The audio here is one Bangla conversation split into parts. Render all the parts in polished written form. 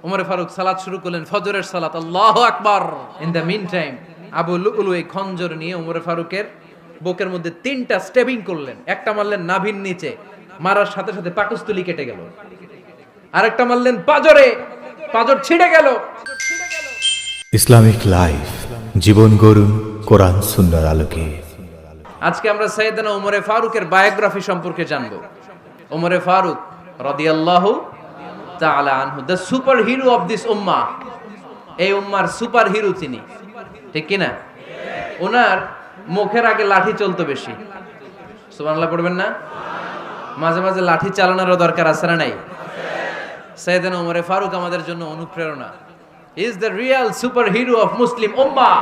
ওমর ফারুক সালাত শুরু করলেন, ফজরের সালাত, আল্লাহু আকবার। In the meantime Abu Lulu এই খঞ্জর নিয়ে ওমর ফারুকের বুকের মধ্যে 3টা স্টেবিং করলেন। একটা মারলেন নাভির নিচে, মারার সাথে সাথে পাকস্থলী কেটে গেল। আরেকটা মারলেন পাজরে, পাজর ছিঁড়ে গেল। ইসলামিক লাইফ, জীবন গড়ুন কোরআন সুন্নাহর আলোকে। আজকে আমরা সাইয়েদনা ওমরে ফারুকের বায়োগ্রাফি সম্পর্কে জানব। ওমরে ফারুক রাদিয়াল্লাহু তাআলা আনহু, the super hero of this উম্মাহ। এই উম্মার সুপার হিরো তিনি, ঠিক কি না? ওনার মুখের আগে লাঠি চলতো বেশি। সুবহানাল্লাহ পড়বেন না? মাঝে মাঝে লাঠি চালানোরও দরকার আছে না নাই? সাইয়েদনা ওমরে ফারুক আমাদের জন্য অনুপ্রেরণা। Is the real super hero of Muslim উম্মাহ।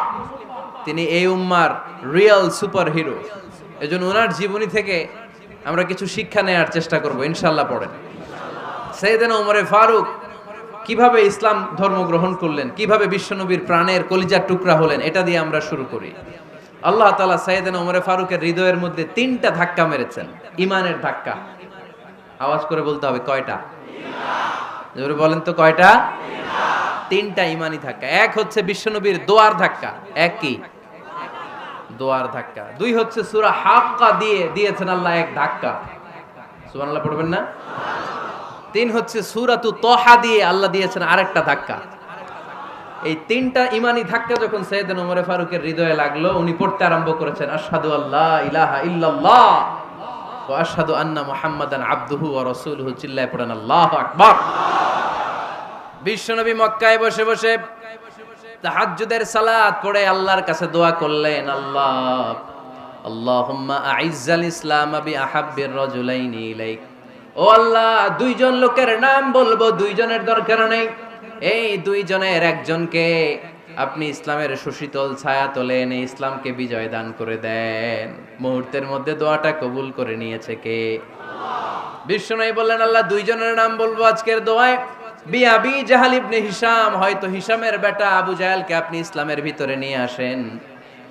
তিনি এই উম্মার রিয়েল সুপার হিরো। এজন্য ওনার জীবনী থেকে আমরা কিছু শিক্ষা নেওয়ার চেষ্টা করব ইনশাআল্লাহ। পড়েন সাইয়েদনা ওমরে ফারুক কিভাবে ইসলাম ধর্ম গ্রহণ করলেন, কিভাবে বিশ্বনবীর প্রাণের কলিজার টুকরা হলেন, এটা দিয়ে আমরা শুরু করি। আল্লাহ তাআলা সাইয়েদনা ওমরে ফারুকের হৃদয়ের মধ্যে 3টা ধাক্কা মেরেছেন, ইমানের ধাক্কা। আওয়াজ করে বলতে হবে কয়টা? জোরে বলেন তো কয়টা? 3টা ইমানি ধাক্কা। এক হচ্ছে বিশ্বনবীর দোয়ার ধাক্কা। এক কি? দোয়ার ধাক্কা। 2 হচ্ছে সূরা হাক্কা দিয়ে দিয়েছেন আল্লাহ এক ধাক্কা। সুবহানাল্লাহ পড়বেন না? 3 হচ্ছে সূরাতু তাহা দিয়ে আল্লাহ দিয়েছেন আরেকটা ধাক্কা। এই 3টা ইমানি ধাক্কা যখন সাইয়েদনা ওমর ফারুকের হৃদয়ে লাগলো, উনি পড়তে আরম্ভ করেছেন আশহাদু আল্লা ইলাহা ইল্লাল্লাহ ওয়া আশহাদু আন্না মুহাম্মাদান আবদুহু ওয়া রাসূলুহু। চিল্লায়ে পড়েন আল্লাহু আকবার। বিশ্বনবী মক্কায় বসে বসে তাহাজ্জুদের সালাত পড়ে আল্লাহর কাছে দোয়া করলেন, আল্লাহুম্মা আইজ্জাল ইসলাম বিআহাব্বির রাজুলাইনি ইলাইক। ও আল্লাহ, 2 জন লোকের নাম বলবো, 2 জনের দরকার নেই। এই 2 জনের একজনকে আপনি ইসলামের সুশীতল ছায়া তলে এনে ইসলামকে বিজয় দান করে দেন। মুহূর্তের মধ্যে দোয়াটা কবুল করে নিয়েছে কে? বিশ্বনবী বললেন, আল্লাহ 2 জনের নাম বলবো আজকের দোয়ায়। আবি জাহাল ইবনে হিশাম, হয়তো হিশামের বেটা আবু জাহেলকে আপনি ইসলামের ভিতরে নিয়ে আসেন,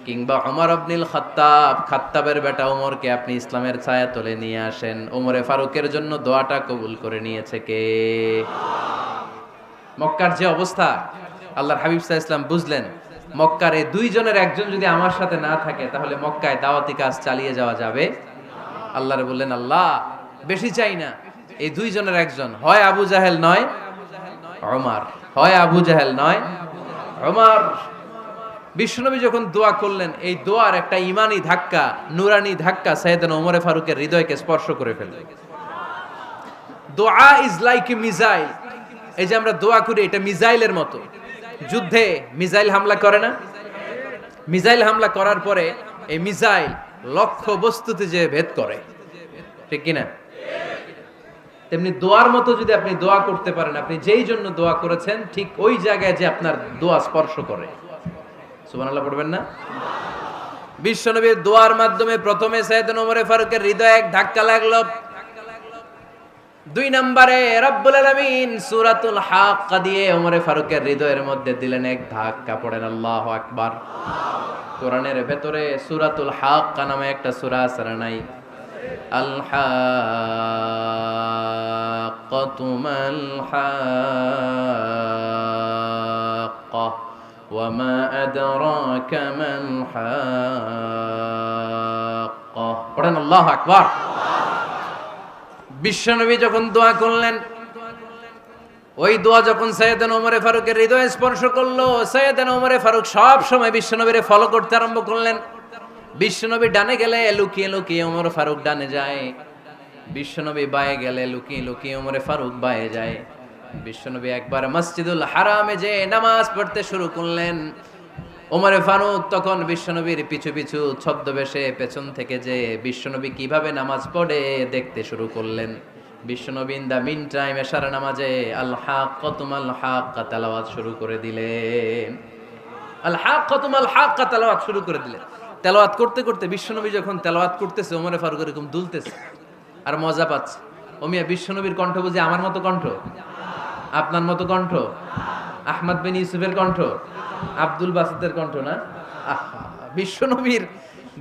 কিংবা ওমর ইবনুল খাত্তাব, খাত্তাবের বেটা ওমরকে আপনি ইসলামের ছায়া তলে নিয়ে আসেন। ওমরে ফারুকের জন্য দোয়াটা কবুল করে নিয়েছে কে? মক্কার যে অবস্থা, আল্লাহর হাবিব সাল্লাল্লাহু আলাইহি ওয়াসাল্লাম বুঝলেন মক্কার এই 2 জনের একজন যদি আমার সাথে না থাকে তাহলে মক্কায় দাওয়াতি কাজ চালিয়ে যাওয়া যাবে। আল্লাহরে বললেন, আল্লাহ বেশি চাই না, এই 2 জনের একজন, হয় আবু জাহেল নয় ওমর, হয় আবু জাহেল নয় ওমর। বিশ্বনবী যখন দোয়া করলেন, এই দোয়ার একটা ইমানি ধাক্কা, নুরানি ধাক্কা সাইয়েদনা ওমর ফারুকের হৃদয়কে স্পর্শ করে ফেলল। দোয়া ইজ লাইক এ মিসাইল। এই যে আমরা দোয়া করি, এটা মিসাইলের মতো। যুদ্ধে মিসাইল হামলা করে না? মিসাইল হামলা করার পরে এই মিসাইল লক্ষ্য বস্তুতে যে ভেদ করে, ঠিক কিনা? তেমনি দোয়ার মতো যদি আপনি দোয়া করতে পারেন, আপনি যেই জন্য দোয়া করেছেন ঠিক ওই জায়গায় যে আপনার দোয়া স্পর্শ করে। সুবহানাল্লাহ পড়বেন না? বিশ্বনবীর দোয়ার মাধ্যমে প্রথমে সাইয়েদনা ওমর ফারুকের হৃদয়ে এক ধাক্কা লাগলো। 2 নম্বরে রব্বুল আলামিন সূরাতুল হাক্কা দিয়ে ওমর ফারুকের হৃদয়ের মধ্যে দিলেন এক ধাক্কা। পড়েন আল্লাহু আকবার। কোরআনের ভেতরে সূরাতুল হাক্কা নামে একটা সূরা আছে না নাই? আল হাক্কাতু মাল হাক্কা ওয়া মা আদরাকা মাল হাক্কা। পড়েন আল্লাহু আকবার। বিশ্বনবী যখন দোয়া করলেন, ওই দোয়া যখন সাইয়েদনা ওমর ফারুকের হৃদয়ে স্পর্শ করলো, সাইয়েদনা ওমর ফারুক সব সময় বিশ্বনবীরে ফলো করতে আরম্ভ করলেন। বিশ্বনবী ডানে গেলে লুকিয়ে লুকিয়ে ওমর ফারুক ডানে যায়, বিশ্বনবী বায়ে গেলে লুকিয়ে লুকিয়ে ওমর ফারুক বায়ে যায়। বিশ্বনবী একবার মসজিদুল হারামে যে নামাজ পড়তে শুরু করলেন, ওমর ফারুক তখন বিশ্বনবীর পিছু পিছু ছদ্মবেশে পেছন থেকে যে বিশ্বনবী কিভাবে নামাজ পড়ে দেখতে শুরু করলেন। বিশ্বনবী ইন দা মিন টাইম এশার নামাজে আল হাক্কাতু মাল হাক্কা তেলাওয়াত শুরু করে দিলেন। আল হাক্কাতু মাল হাক্কা তেলাওয়াত শুরু করে দিলেন। তেলাওয়াত করতে করতে বিশ্বনবী যখন তেলাওয়াত করতেছে, ওমর ফারুক এরকম দুলতেছে আর মজা পাচ্ছে। ও মিয়া, বিশ্বনবীর কণ্ঠ বুঝি আমার মতো কণ্ঠ? আপনার মতো কণ্ঠ? আহমদ বিন ইউসুফের কণ্ঠ? আব্দুল বাসিতের কণ্ঠ না? বিশ্বনবীর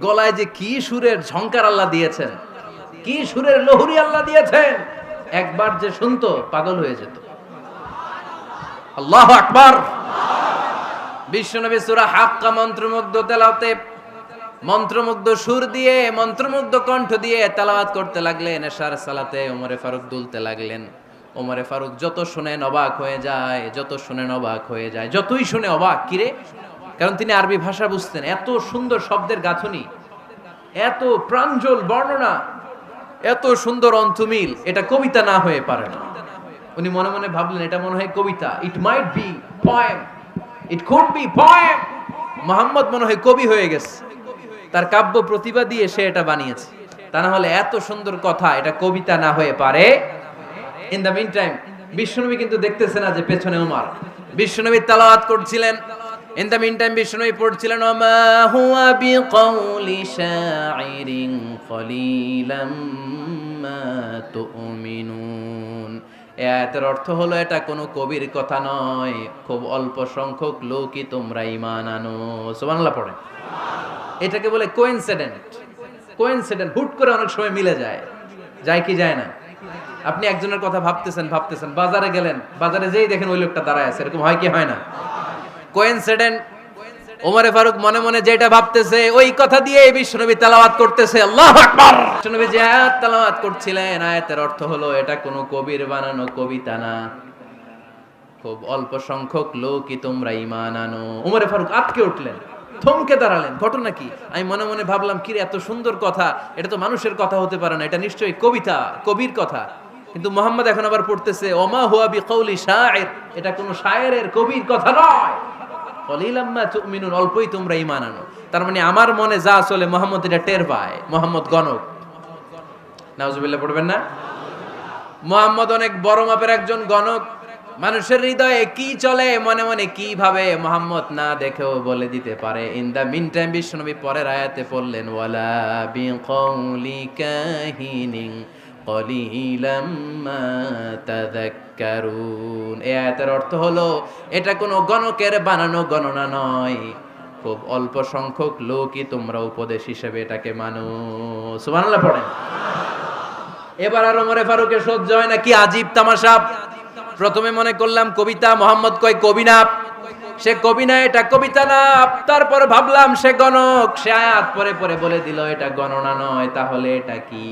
গলায় যে কি সুরের ঝংকার আল্লাহ দিয়েছেন, কি সুরের লহরী আল্লাহ দিয়েছেন, একবার যে শুনতো পাগল হয়ে যেত। আল্লাহু আকবার। বিশ্বনবী সূরা হাক্কা মন্ত্রমুগ্ধ তেলাওয়াতে, মন্ত্রমুগ্ধ সুর দিয়ে, মন্ত্রমুগ্ধ কণ্ঠ দিয়ে তেলাওয়াত করতে লাগলেন। এশার সালাতে ওমরে ফারুক দুলতে লাগলেন। ওমরে ফারুক যত শুনেন অবাক হয়ে যায়, যত শুনেন অবাক হয়ে যায়, যতই শুনে অবাক। কিরে? কারণ তিনি আরবি ভাষা বুঝতেন। এত সুন্দর শব্দের গাঁথনি, এত প্রাঞ্জল বর্ণনা, এত সুন্দর অন্তমিল, এটা কবিতা না হয়ে পারে না। উনি মনে মনে ভাবলেন এটা মনে হয় কবিতা। It might be poem, it could be poem. Muhammad মনে হয় কবি হয়ে গেছে, তার কাব্য প্রতিভা দিয়ে সে এটা বানিয়েছে। তা না হলে এত সুন্দর কথা, এটা কবিতা না হয়ে পারে। ইন দ্য মিন টাইম বিশ্বনবী কিন্তু দেখতেছে না যে পেছনে ওমর। বিশ্বনবী তেলাওয়াত করছিলেন। ইন দ্য মিন টাইম বিশ্বনবী পড়ছিলেন ওমা হুয়া বিকাউলি শাইরিন কলিলাম মা তুমিনুন। এই আয়াতের অর্থ হলো এটা কোনো কবির কথা নয়, খুব অল্প সংখ্যক লোকই তোমরা ঈমান আনো। সুবহানাল্লাহ পড়েন। এটাকে বলে কোইন্সিডেন্ট। কোইন্সিডেন্ট হুট করে অনেক সময় মিলে যায়, যায় কি যায় না? আপনি একজনের কথা ভাবতেছেন ভাবতেছেন, বাজারে গেলেন, বাজারে যেই দেখেন ওই লোকটা দাঁড়ায় আছে, এরকম হয় কি হয় না? কোইন্সিডেন্ট। ওমরে ফারুক মনে মনে যেটা ভাবতেছে ওই কথা দিয়ে বিশ্বনবী তেলাওয়াত করতেছে। আল্লাহু আকবার। বিশ্বনবী যে আয়াত তেলাওয়াত করছিলেন, আয়াতের অর্থ হলো এটা কোনো কবির বানানো কবিতা না, খুব অল্প সংখ্যক লোকই তোমরা ঈমান আনো। ওমরে ফারুক আটকে উঠলেন, থমকে দাঁড়ালেন। ঘটনা কি? আমি মনে মনে ভাবলাম কি রে, এত সুন্দর কথা, এটা তো মানুষের কথা হতে পারে না, এটা নিশ্চয়ই কবিতা, কবির কথা। কিন্তু মুহাম্মদ এখন আবার পড়তেছে ওমা হুয়া বিকাউলি শাইর, এটা কোনো শায়েরের, কবির কথা নয়। কলিলাম মা তুমিনুন, অল্পই তোমরা ঈমান আনো। তার মানে আমার মনে যা চলে মুহাম্মদ এটা টের পায়। মুহাম্মদ গণক। নাউজুবিল্লাহ পড়বেন না? মুহাম্মদ অনেক বড় মাপের একজন গণক। মানুষের হৃদয়ে কি চলে, মনে মনে কি ভাবে, মুহাম্মদ না দেখেও বলে দিতে পারে। ইন দা মিন টাইম বিশ্বনবী পরের আয়াতে পড়লেন ওয়ালা বিকাউলি কাহিনিন কলিলাম মা তাযাক্কারুন। এই আয়াতের অর্থ হলো এটা কোনো গণকের বানানো গণনা নয়, খুব অল্প সংখ্যক লোকই তোমরা উপদেশ হিসেবে এটাকে মানো। সুবহানাল্লাহ পড়েন। এবার আর ওমরে ফারুকের সহ্য হয় না, কি আজীব তামাশা। প্রথমে মনে করলাম কবিতা, মোহাম্মদ কয় কবি না, সে কবি না, এটা কবিতা না। তারপর ভাবলাম সে গণক, সে আয়াত পরে পরে বলে দিল এটা গণনা নয়, তাহলে এটা কি?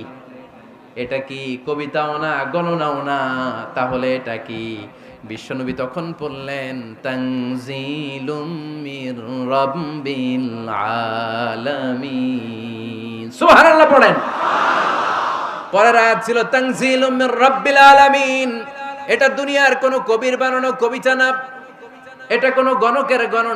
এটা কি কবিতাও না, গণনাও না, তাহলে এটা কি? বিশ্বনবী তখন বললেন তানজিলুম মির রাব্বিল আলামিন। সুবহানাল্লাহ পড়েন। পরের আয়াত ছিল তানজিলুম মির রাব্বিল আলামিন। এটা দুনিয়ার কোনো কবির বানানো কবিতা না, এটা কোনো গণকের গণনা।